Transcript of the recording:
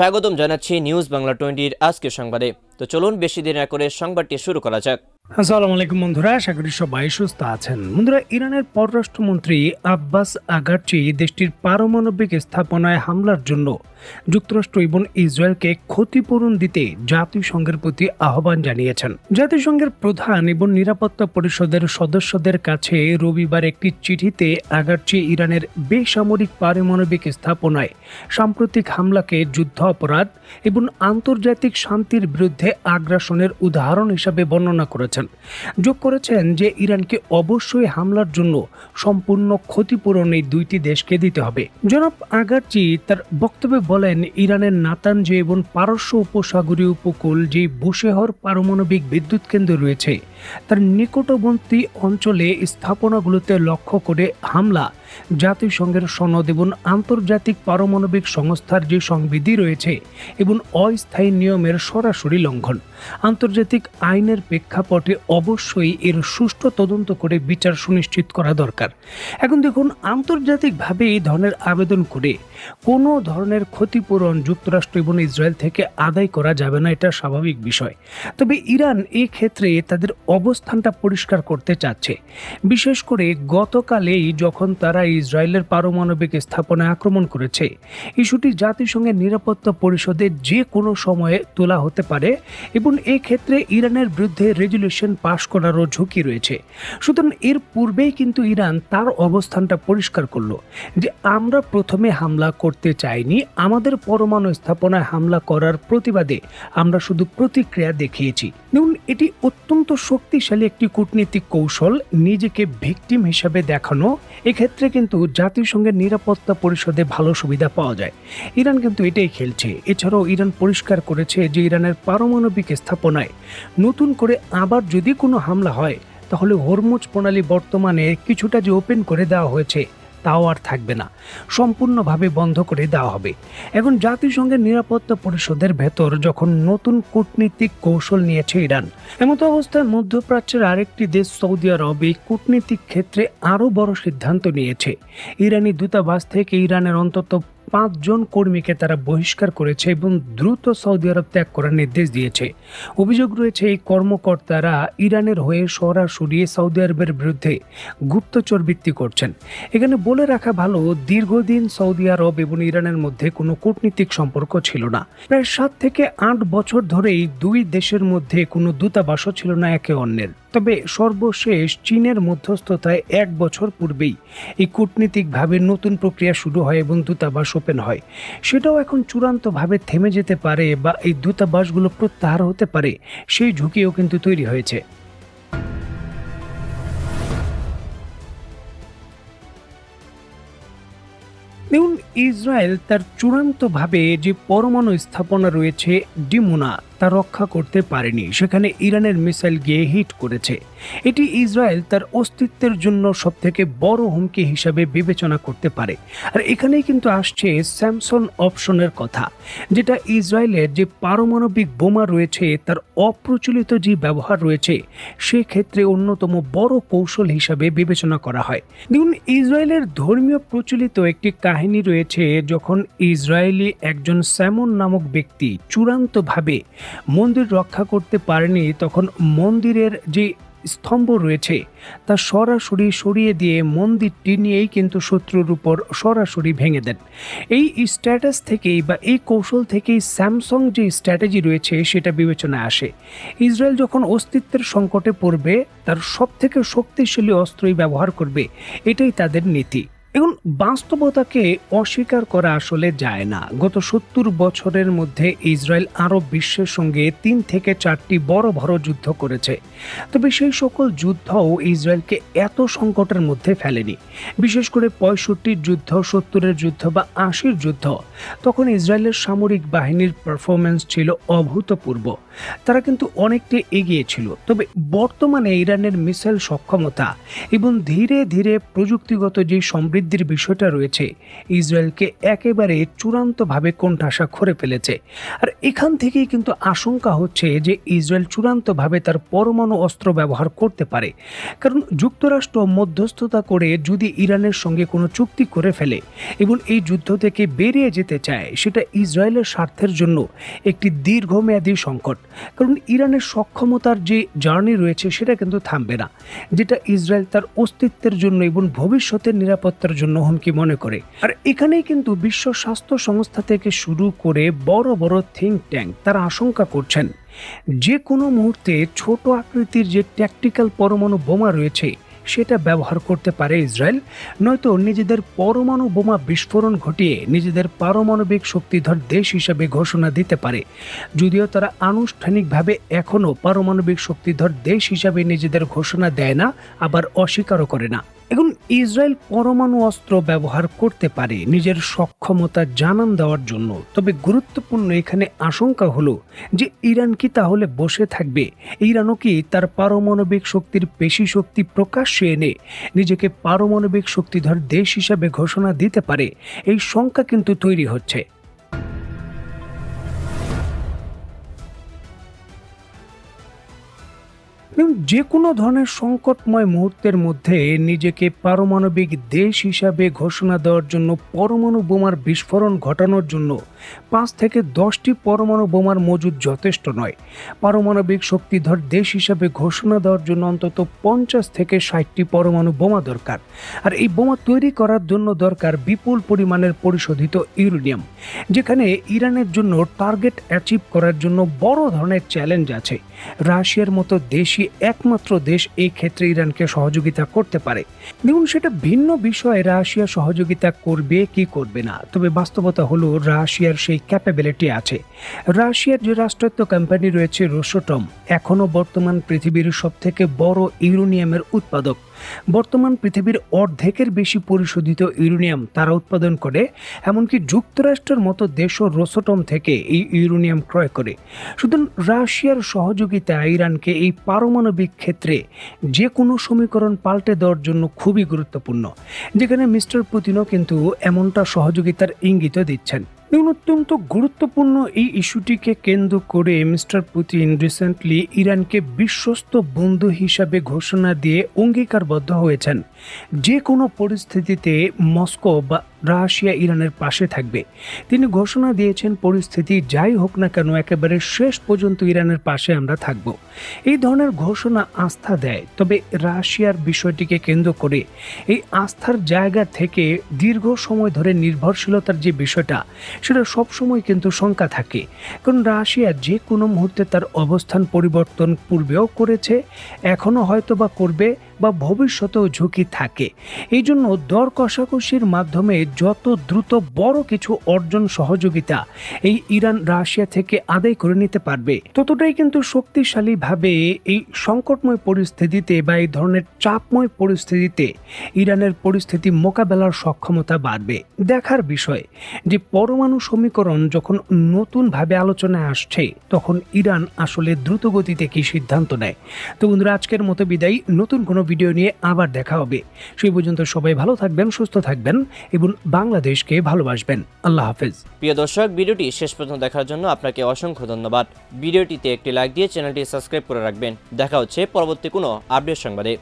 স্বাগতম জানাচ্ছি নিউজ বাংলা 20-র আজকের সংবাদে। তো চলুন বেশি দেরি না করে সংবাদটি শুরু করা যাক। আসসালামু আলাইকুম বন্ধুরা, আশা করি সবাই সুস্থ আছেন। বন্ধুরা, ইরানের পররাষ্ট্রমন্ত্রী আব্বাস আগারচি দেশটির পারমাণবিক স্থাপনায় হামলার জন্য যুক্তরাষ্ট্র এবং ইসরায়েলকে ক্ষতিপূরণ দিতে জাতিসংঘের প্রতি আহ্বান জানিয়েছেন। জাতিসংঘের প্রধান এবং নিরাপত্তা পরিষদের সদস্যদের কাছে রবিবার একটি চিঠিতে আগারচি ইরানের বেসামরিক পারমাণবিক স্থাপনায় সাম্প্রতিক হামলাকে যুদ্ধ অপরাধ এবং আন্তর্জাতিক শান্তির বিরুদ্ধে আগ্রাসনের উদাহরণ হিসাবে বর্ণনা করেছেন। যোগ করেছেন যে ইরানকে অবশ্যই হামলার জন্য সম্পূর্ণ ক্ষতিপূরণ এই দুইটি দেশকে দিতে হবে। জনাব আগারচি তার বক্তব্যে বলেন, ইরানের নাতানজ এবং পারস্য উপসাগরীয় উপকূল যে বুশেহর পারমাণবিক বিদ্যুৎ কেন্দ্র রয়েছে তার নিকটবর্তী অঞ্চলে স্থাপনাগুলোতে লক্ষ্য করে হামলা জাতিসংঘের সনদ এবং আন্তর্জাতিক পারমাণবিক সংস্থার যে সংবিধি রয়েছে এবং অস্থায়ী নিয়মের সরাসরি লঙ্ঘন। আন্তর্জাতিক আইনের প্রেক্ষাপটে অবশ্যই এর সুষ্ঠু তদন্ত করে বিচার সুনিশ্চিত করা দরকার। এখন দেখুন, আন্তর্জাতিকভাবে এই ধরনের আবেদন করে কোনো ধরনের ক্ষতিপূরণ যুক্তরাষ্ট্র এবং ইসরায়েল থেকে আদায় করা যাবে না, এটা স্বাভাবিক বিষয়। তবে ইরান এই ক্ষেত্রে তাদের অবস্থানটা পরিষ্কার করতে চাচ্ছে। বিশেষ করে গতকালেই যখন তারা ইসরায়েলের পারমাণবিক স্থাপনায় আক্রমণ করেছে, ইস্যুটি জাতিসংঘের নিরাপত্তা পরিষদে যে কোনো সময়ে তোলা হতে পারে এবং এই ক্ষেত্রে ইরানের বিরুদ্ধে রেজুলেশন পাশ করারও ঝুঁকি রয়েছে। সুতরাং এর পূর্বেই কিন্তু ইরান তার অবস্থানটা পরিষ্কার করলো যে আমরা প্রথমে হামলা করতে চাইনি, আমাদের পরমাণু স্থাপনায় হামলা করার প্রতিবাদে আমরা শুধু প্রতিক্রিয়া দেখিয়েছি। দেখুন, এটি অত্যন্ত শক্তিশালী একটি কূটনীতিক কৌশল, নিজেকে ভিকটিম হিসাবে দেখানো। এক্ষেত্রে কিন্তু জাতিসংঘের নিরাপত্তা পরিষদে ভালো সুবিধা পাওয়া যায়। ইরান কিন্তু এটাই খেলছে। এছাড়াও ইরান পরিষ্কার করেছে যে ইরানের পারমাণবিক স্থাপনায় নতুন করে আবার যদি কোনো হামলা হয় তাহলে হরমুজ প্রণালী বর্তমানে কিছুটা যে ওপেন করে দেওয়া হয়েছে তাও আর থাকবে না, সম্পূর্ণভাবে বন্ধ করে দেওয়া হবে। এখন জাতিসংঘের নিরাপত্তা পরিষদের ভেতর যখন নতুন কূটনীতিক কৌশল নিয়েছে ইরান, এমতো অবস্থায় মধ্যপ্রাচ্যের আরেকটি দেশ সৌদি আরব এই কূটনীতিক ক্ষেত্রে আরও বড় সিদ্ধান্ত নিয়েছে। ইরানি দূতাবাস থেকে ইরানের অন্তত 5 জন কর্মীকে তারা বহিষ্কার করেছে এবং দ্রুত সৌদি আরব ত্যাগ করার নির্দেশ দিয়েছে। অভিযোগ রয়েছে এই কর্মকর্তারা ইরানের হয়ে সরাসরি সৌদি আরবের বিরুদ্ধে গুপ্তচর বৃত্তি করছেন। এখানে বলে রাখা ভালো, দীর্ঘদিন সৌদি আরব এবং ইরানের মধ্যে কোনো কূটনীতিক সম্পর্ক ছিল না। প্রায় 7 থেকে 8 বছর ধরেই দুই দেশের মধ্যে কোনো দূতাবাসও ছিল না একে অন্যের। তবে সর্বশেষ চীনের মধ্যস্থতায় 1 বছর পূর্বেই এই কূটনীতিকভাবে নতুন প্রক্রিয়া শুরু হয় এবং দূতাবাস ওপেন হয়। সেটাও এখন চূড়ান্তভাবে থেমে যেতে পারে বা এই দূতাবাসগুলো প্রত্যাহার হতে পারে, সেই ঝুঁকিও কিন্তু তৈরি হয়েছে। দেখুন, ইসরায়েল তার চূড়ান্তভাবে যে পরমাণু স্থাপনা রয়েছে ডিমোনা তা রক্ষা করতে পারেনি। সেখানে ইরানের মিসাইল গিয়ে হিট করেছে। এটি ইসরায়েল তার অস্তিত্বের জন্য সবথেকে বড় হুমকি হিসাবে বিবেচনা করতে পারে। আর এখানেই কিন্তু আসছে স্যামসন অপশনের কথা, যেটা ইসরায়েলের যে পারমাণবিক বোমা রয়েছে তার অপ্রচলিত যে ব্যবহার রয়েছে সেক্ষেত্রে অন্যতম বড় কৌশল হিসাবে বিবেচনা করা হয়। দেখুন, ইসরায়েলের ধর্মীয় প্রচলিত একটি কাহিনী রয়েছে। যখন ইসরায়েলি একজন স্যামন নামক ব্যক্তি চূড়ান্তভাবে মন্দির রক্ষা করতে পারেনি, তখন মন্দিরের যে স্তম্ভ রয়েছে তা সরাসরি সরিয়ে দিয়ে মন্দিরটি নিয়েই কিন্তু শত্রুর উপর সরাসরি ভেঙে দেন। এই স্ট্যাটাস থেকেই বা এই কৌশল থেকেই স্যামসং যে স্ট্র্যাটেজি রয়েছে সেটা বিবেচনায় আসে। ইসরায়েল যখন অস্তিত্বের সংকটে পড়বে তার সবথেকে শক্তিশালী অস্ত্রই ব্যবহার করবে, এটাই তাদের নীতি। এখন বাস্তবতাকে অস্বীকার করা আসলে যায় না। গত 70 বছরের মধ্যে ইসরায়েল আরব বিশ্বের সঙ্গে 3 থেকে 4টি বড় বড় যুদ্ধ করেছে। তবে সেই সকল যুদ্ধও ইসরায়েলকে এত সংকটের মধ্যে ফেলেনি। বিশেষ করে 65-র যুদ্ধ, 70-এর যুদ্ধ বা 80-র যুদ্ধ, তখন ইসরায়েলের সামরিক বাহিনীর পারফরমেন্স ছিল অভূতপূর্ব। তারা কিন্তু অনেকটা এগিয়ে ছিল। তবে বর্তমানে ইরানের মিসাইল সক্ষমতা এবং ধীরে ধীরে প্রযুক্তিগত যে সমৃদ্ধির বিষয়টা রয়েছে ইসরায়েলকে একেবারে চূড়ান্তভাবে কোণঠাসা করে ফেলেছে। আর এখান থেকেই কিন্তু আশঙ্কা হচ্ছে যে ইসরায়েল চূড়ান্তভাবে তার পরমাণু অস্ত্র ব্যবহার করতে পারে, কারণ যুক্তরাষ্ট্র মধ্যস্থতা করে যদি ইরানের সঙ্গে কোনো চুক্তি করে ফেলে এবং এই যুদ্ধ থেকে বেরিয়ে যেতে চায়, সেটা ইসরায়েলের স্বার্থের জন্য একটি দীর্ঘমেয়াদী সংকট। কারণ ইরানের সক্ষমতার যে জার্নি রয়েছে সেটা কিন্তু থামবে না, যেটা ইসরায়েল তার অস্তিত্বের জন্য এবং ভবিষ্যতের নিরাপত্তার জন্য হুমকি মনে করে। আর এখানেই কিন্তু বিশ্ব স্বাস্থ্য সংস্থা থেকে শুরু করে বড় বড় থিঙ্ক ট্যাঙ্ক তারা আশঙ্কা করছেন যে কোনো মুহূর্তে ছোট আকৃতির যে ট্যাকটিক্যাল পরমাণু বোমা রয়েছে সেটা ব্যবহার করতে পারে ইসরায়েল, নয়তো নিজেদের পরমাণু বোমা বিস্ফোরণ ঘটিয়ে নিজেদের পারমাণবিক শক্তিধর দেশ হিসাবে ঘোষণা দিতে পারে। যদিও তারা আনুষ্ঠানিকভাবে এখনও পারমাণবিক শক্তিধর দেশ হিসাবে নিজেদের ঘোষণা দেয় না, আবার অস্বীকারও করে না। এখন ইসরায়েল পরমাণু অস্ত্র ব্যবহার করতে পারে নিজের সক্ষমতা জানান দেওয়ার জন্য, তবে গুরুত্বপূর্ণ এখানে আশঙ্কা হলো যে ইরান কি তাহলে বসে থাকবে? ইরানও কি তার পারমাণবিক শক্তির পেশি শক্তি প্রকাশ্যে এনে নিজেকে পারমাণবিক শক্তিধর দেশ হিসাবে ঘোষণা দিতে পারে? এই শঙ্কা কিন্তু তৈরি হচ্ছে। যে কোনো ধরনের সংকটময় মুহূর্তের মধ্যে নিজেকে পারমাণবিক দেশ হিসাবে ঘোষণা দেওয়ার জন্য পরমাণু বোমার বিস্ফোরণ ঘটানোর জন্য 5 থেকে 10টি পরমাণু বোমার মজুদ যথেষ্ট নয়। পারমাণবিক শক্তিধর দেশ হিসাবে ঘোষণা দেওয়ার জন্য অন্তত 50 থেকে 60টি পরমাণু বোমা দরকার। আর এই বোমা তৈরি করার জন্য দরকার বিপুল পরিমাণের পরিশোধিত ইউরেনিয়াম, যেখানে ইরানের জন্য টার্গেট অ্যাচিভ করার জন্য বড় ধরনের চ্যালেঞ্জ আছে। রাশিয়ার মতো দেশই একমাত্র দেশ এই ক্ষেত্রে ইরানকে সহযোগিতা করতে পারে। দেখুন, সেটা ভিন্ন বিষয়ে রাশিয়া সহযোগিতা করবে কি করবে না, তবে বাস্তবতা হলো রাশিয়ার সেই ক্যাপাবিলিটি আছে। রাশিয়ার যে রাষ্ট্রায়ত্ত কোম্পানি রয়েছে রোসটম, এখনো বর্তমান পৃথিবীর সবথেকে বড় ইউরেনিয়ামের উৎপাদক। বর্তমান পৃথিবীর অর্ধেকের বেশি পরিশোধিত ইউরেনিয়াম তারা উৎপাদন করে, এমনকি যুক্তরাষ্ট্রের মতো দেশও রোসটম থেকে এই ইউরেনিয়াম ক্রয় করে। সুতরাং রাশিয়ার সহযোগিতা ইরানকে এই পারমাণবিক ক্ষেত্রে যে কোনো সমীকরণ পাল্টে দেওয়ার জন্য খুবই গুরুত্বপূর্ণ, যেখানে মিস্টার পুতিনও কিন্তু এমনটা সহযোগিতার ইঙ্গিত দিচ্ছেন। অত্যন্ত গুরুত্বপূর্ণ এই ইস্যুটিকে কেন্দ্র করে মিস্টার পুতিন রিসেন্টলি ইরানকে বিশ্বস্ত বন্ধু হিসাবে ঘোষণা দিয়ে অঙ্গীকারবদ্ধ হয়েছেন যে কোনো পরিস্থিতিতে মস্কো বা রাশিয়া ইরানের পাশে থাকবে। তিনি ঘোষণা দিয়েছেন পরিস্থিতি যাই হোক না কেন একেবারে শেষ পর্যন্ত ইরানের পাশে আমরা থাকব। এই ধরনের ঘোষণা আস্থা দেয়, তবে রাশিয়ার বিষয়টিকে কেন্দ্র করে এই আস্থার জায়গা থেকে দীর্ঘ সময় ধরে নির্ভরশীলতার যে বিষয়টা, সেটা সবসময় কিন্তু শঙ্কা থাকে। কারণ রাশিয়া যে কোনো মুহূর্তে তার অবস্থান পরিবর্তন পূর্বেও করেছে, এখনও হয়তো বা করবে, বা ভবিষ্যতেও ঝুঁকি থাকে। এই জন্য দর কষাকষির মাধ্যমে যত দ্রুত বড় কিছু অর্জন সহযোগিতা এই ইরান রাশিয়া থেকে আদায় করে নিতে পারবে, ততটাই কিন্তু শক্তিশালীভাবে এই সংকটময় পরিস্থিতিতে বা এই ধরনের চাপময় পরিস্থিতিতে ইরানের পরিস্থিতি মোকাবেলার সক্ষমতা বাড়বে। দেখার বিষয় যে পরমাণু সমীকরণ যখন নতুনভাবে আলোচনায় আসছে, তখন ইরান আসলে দ্রুতগতিতে কি সিদ্ধান্ত নেয়। তো বন্ধুরা, আজকের মতো বিদায়। নতুন কোনো ভিডিও নিয়ে আবার দেখা হবে। সেই পর্যন্ত সবাই ভালো থাকবেন, সুস্থ থাকবেন এবং বাংলাদেশকে ভালোবাসবেন। আল্লাহ হাফেজ। প্রিয় দর্শক, ভিডিওটি শেষ পর্যন্ত দেখার জন্য আপনাকে অসংখ্য ধন্যবাদ। ভিডিওটিতে একটি লাইক দিয়ে চ্যানেলটি সাবস্ক্রাইব করে রাখবেন। দেখা হচ্ছে পরবর্তী কোনো আপডেট সংবাদে।